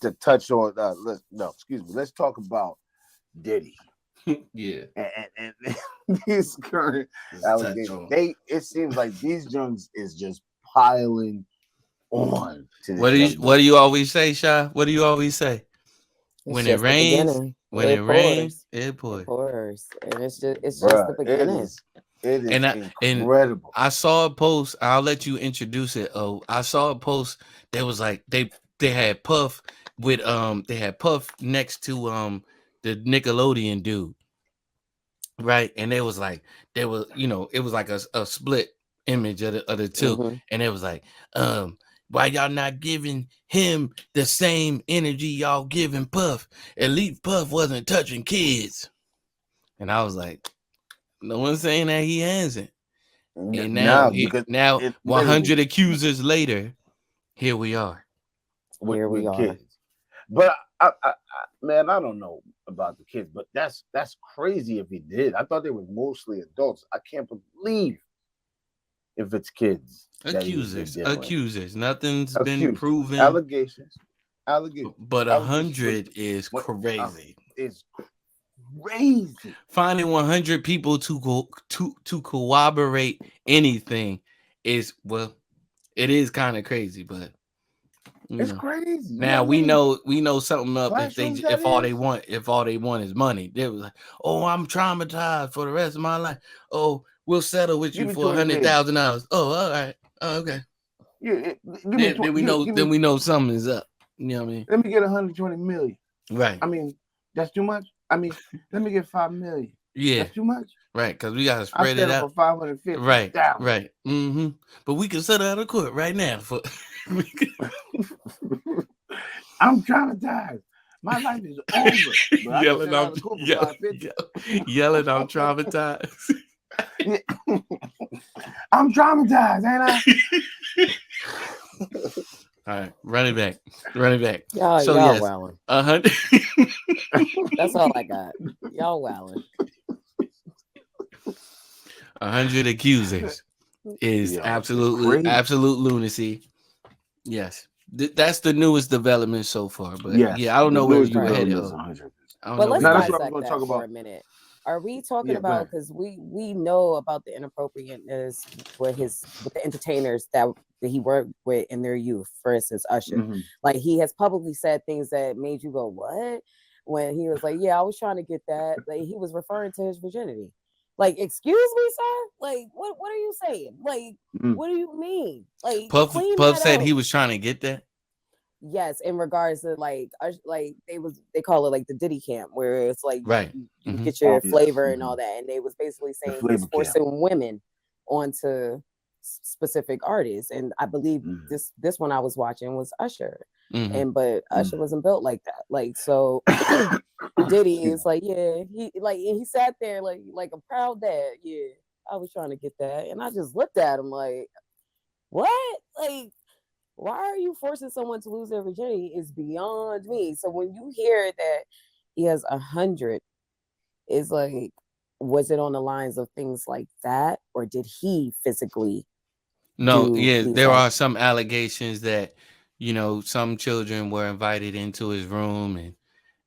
to touch on. Let's talk about Diddy. Yeah, And these current allegations. It seems like these junks is just piling on to this young what man. do you always say, Shy? What do you always say? It's When it just the rains, beginning. when it It rains, pours. it It pours. pours, and it's just the Bruh, beginning. it is And incredible. I saw a post. I'll let you introduce it. Oh, I saw a post that was like they had Puff with they had Puff next to the Nickelodeon dude, right? And they was like they was it was like a split image of the two, Hmm. and it was like why y'all not giving him the same energy y'all giving Puff? At least Puff wasn't touching kids, and I was like, no one's saying that he hasn't. And Now because now it 100 literally accusers later, here we are. Here we with are. kids. But man, I don't know about the kids, but that's crazy if he did. I thought they were mostly adults. I can't believe if it's kids that he was Accusers, dealing with. accusers. Nothing's been Accused. proven, Allegations. Allegations. but Allegations. 100 is What crazy. is crazy. Finding 100 people to corroborate anything is, well, it is kind of crazy, but It's crazy. You know now what I mean? we know something up Classrooms that if all they want is money. They was like, oh, I'm traumatized for the rest of my life. Oh, we'll settle with Give you me for 20 million. $100,000. Oh, all right. Oh, okay. Yeah, Then we know something is up. You know what I mean? let me get 120 million. Right. I mean, that's too much. I mean, let me get 5 million. Yeah. That's too much. Right. Because we gotta I spread it settle out. for 550. Right. Down. Right. Mm-hmm. But we can settle out of court right now for I'm traumatized. My life is over. But I can yelling settle out I'm of court for yelling, 550. yelling I'm traumatized. I'm traumatized, ain't All right, run it back. Run it back. So Y'all yes, wilding. 100 That's all I got. Y'all wilding. 100 accusers is Yo, it's absolute crazy. lunacy. Yes. That's the newest development so far. But Yes, yeah, I don't the know where newest you were Right. headed. development is Oh, 100. I don't But know where let's you Now that's headed. what I was dissect going to that talk for a about. minute. Are we talking Yeah, go about, ahead. because we know about the inappropriateness with the entertainers that he worked with in their youth, for instance, Usher. Mm-hmm. Like, he has publicly said things that made you go, what? When he was like, yeah, I was trying to get that. Like, he was referring to his virginity. Like, excuse me, sir? Like, what are you saying? Like, Mm-hmm. what do you mean? Like, Puff clean Puff that said up. he was trying to get that. Yes, in regards to like they call it like the Diddy camp, where it's like Right. you Mm-hmm. get Oh your yeah. flavor and Mm-hmm. all that, and they was basically The saying he was flavor camp. forcing women onto specific artists, and I believe Mm-hmm. this one I was watching was Usher, Mm-hmm. but Usher wasn't built like that, like so. Diddy Excuse is like, yeah, he sat there like a proud dad, yeah. I was trying to get that, and I just looked at him like, what, like. Why are you forcing someone to lose their virginity is beyond me. So when you hear that he has 100, it's like, was it on the lines of things like that, or did he physically No, do yeah, these there are acts? some allegations that some children were invited into his room and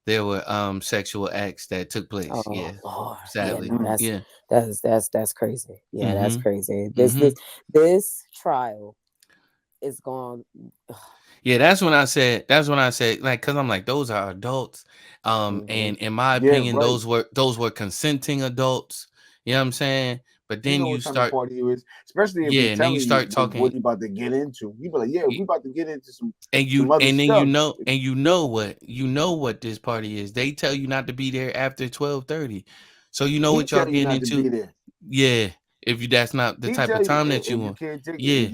there were sexual acts that took place. Oh Yeah, Lord, yeah, sadly. no, me. Yeah. that's crazy. Yeah, that's Mm-hmm. crazy. This Mm-hmm. this this trial is going. Yeah, that's when I said, like, because I'm like, those are adults. Mm-hmm. And in my Yeah, opinion, right. those were consenting adults. You know what I'm saying? But You then know you what type of start, party it is, especially if yeah, he's and then you telling you start talking, what he about to get into. You be like, yeah, we about to get into some other and then stuff. you know what this party is. They tell you not to be there after 12:30, so you know He what y'all tell you getting not to be into. there. Yeah, if you that's not the He type of tell you time that you if you want. can't take it, Yeah. if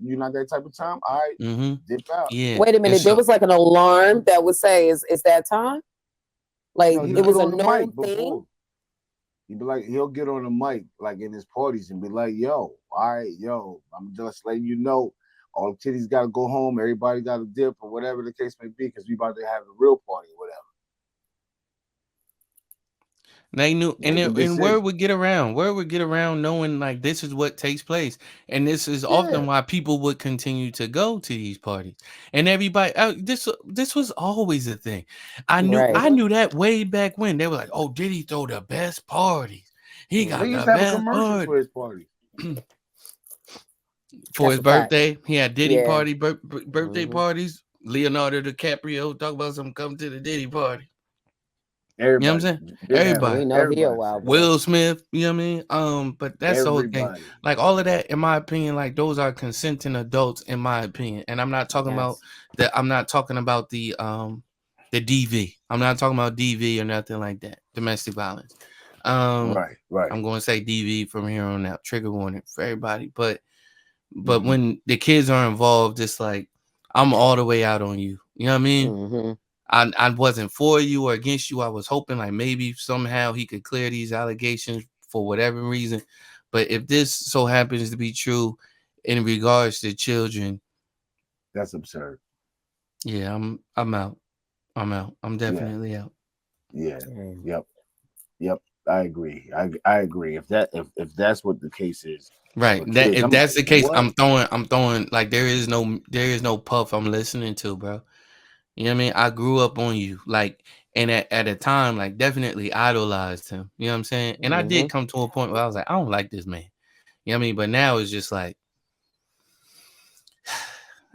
you're not that type of time, all right, Mm-hmm. dip out. Yeah. Wait a And minute, there so was like an alarm that would say, "Is that time?" Like No, he it get was a on the known mic thing. before. He be like, he'll get on the mic like in his parties and be like, yo, all right, yo, I'm just letting you know, all the titties gotta go home, everybody gotta dip or whatever the case may be, because we about to have a real party or whatever. They knew, and Make a and word decision. would get around. Word would get around knowing like this is what takes place, and this is Yeah. often why people would continue to go to these parties. And everybody, this was always a thing. I Right. knew that way back when they were like, "Oh, Diddy throw the best parties. He got They used the to have a best commercial party." for his party. For That's his a fact. birthday, he had Diddy Yeah. party, birthday Mhm. parties. Leonardo DiCaprio talk about some come to the Diddy party. You know what I'm Everybody, saying? Big Hammer, Everybody. We know he a everybody wild said boy. Will Smith, you know what I mean? But that's the whole thing. everybody. Like all of that, in my opinion, like those are consenting adults, in my opinion. And I'm not talking about Yes. that. I'm not talking about the DV. I'm not talking about DV or nothing like that. Domestic violence. Right, right. I'm going to say DV from here on out. Trigger warning for everybody. But Mhm. when the kids are involved, it's like I'm all the way out on you. You know what I mean? Mm-hmm. I wasn't for you or against you. I was hoping like maybe somehow he could clear these allegations for whatever reason. But if this so happens to be true in regards to children, That's absurd. yeah, I'm out. I'm out. I'm Yeah, definitely out. yeah, Mm. yep, yep. I agree. I agree. If that's what the case is Right. for That kids, if I'm that's like, the case, what? I'm throwing like there is no puff I'm listening to, bro. You know what I mean? I grew up on you. Like, and at a time, like definitely idolized him. You know what I'm saying? And I Mm-hmm. did come to a point where I was like, I don't like this man. You know what I mean? But now it's just like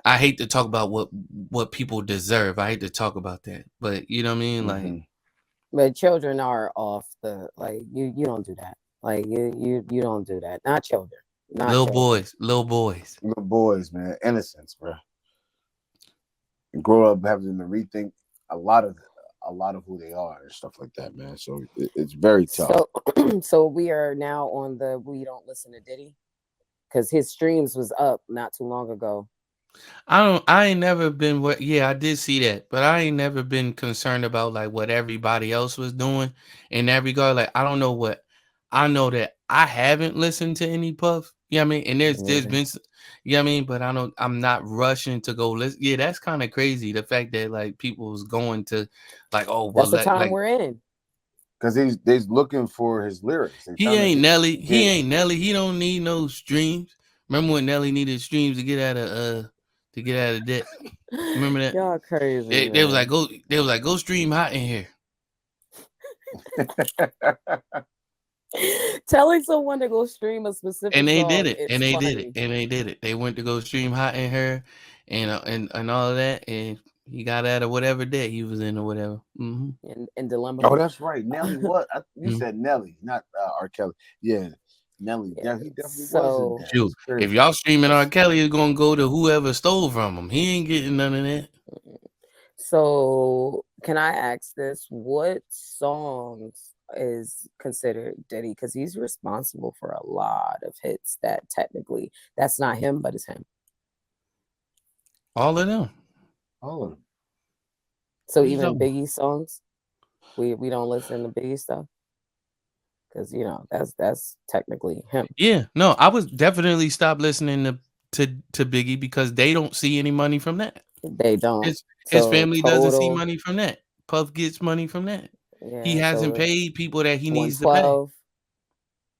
I hate to talk about what people deserve. I hate to talk about that. But you know what I mean? Like Hmm. But children are off the like you don't do that. Like you don't do that. Not children. Not children. little boys. Little boys, man, innocence, bro. And grow up having to rethink a lot of who they are and stuff like that, man. So it's very tough. So so we are now on the we don't listen to Diddy because his streams was up not too long ago. I ain't never been what yeah, I did see that, but I ain't never been concerned about like what everybody else was doing in that regard. Like I know that I haven't listened to any Puff. You know what I mean? And there's Mhm. been you know what I mean, but I'm not rushing to go listen. Yeah, that's kind of crazy. The fact that like people was going to like, oh well That's the time like we're in. Because they's looking for his lyrics. They're he trying ain't to Nelly. He get ain't Nelly. He don't need no streams. Remember when Nelly needed streams to get out of debt? Remember that? Y'all crazy, They was like man. go stream hot in here. Telling someone to go stream a specific And they did song, it. And it's they did it. funny. And they did it. They went to go stream hot in her and all of that. And he got out of whatever debt he was in or whatever. Mm-hmm. In dilemma. Oh, that's right. Nelly was. You Mm-hmm. said Nelly, not R. Kelly. Yeah, Nelly. Yeah. He definitely was in So that. Shoot, It's if crazy. y'all streaming R. Kelly, it's gonna go to whoever stole from him. He ain't getting none of that. So can I ask this? What songs is considered Diddy? Because he's responsible for a lot of hits that technically that's not him, but it's him. All of them. All of them. So What you even talking Biggie songs, we don't listen to Biggie stuff because that's technically him. Yeah, no, I was definitely stopped listening to Biggie because they don't see any money from that. They don't. His So family doesn't see Total, money from that. Puff gets money from that. He yeah. hasn't So paid people that he needs to pay. 112,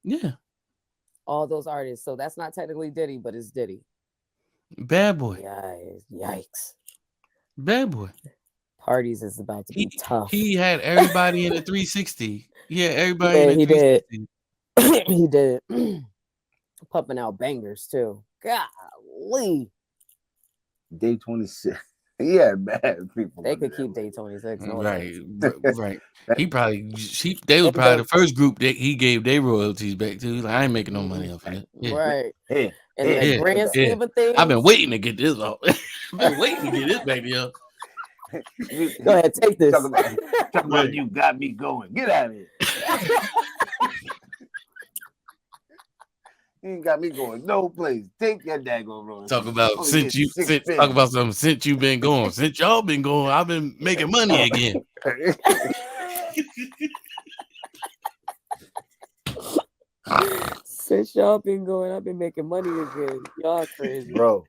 Yeah, all those artists. So that's not technically Diddy, but it's Diddy. bad boy, Yikes. bad boy. Parties is about to be tough. He had everybody in the 360. Yeah, everybody Yeah, in the he did. 360. He did. Pumping out bangers too. Golly. Day 26. He had bad people. They under could that keep Day label. 26. No Right, offense. right. They was And probably the first group that he gave their royalties back to. He's like, I ain't making no money off of that. Yeah, right. Yeah, In the yeah. grand yeah. scheme of things. I've been waiting to get this off. I've been waiting to get this baby up. Go ahead, take this. Talk about you got me going. Get out of here. You ain't got me going no place. Take that daggone road. Talk about Only get talk about something since you've been going. Since y'all been going, I've been making money again. Since y'all been going, I've been making money again. Y'all crazy. Bro,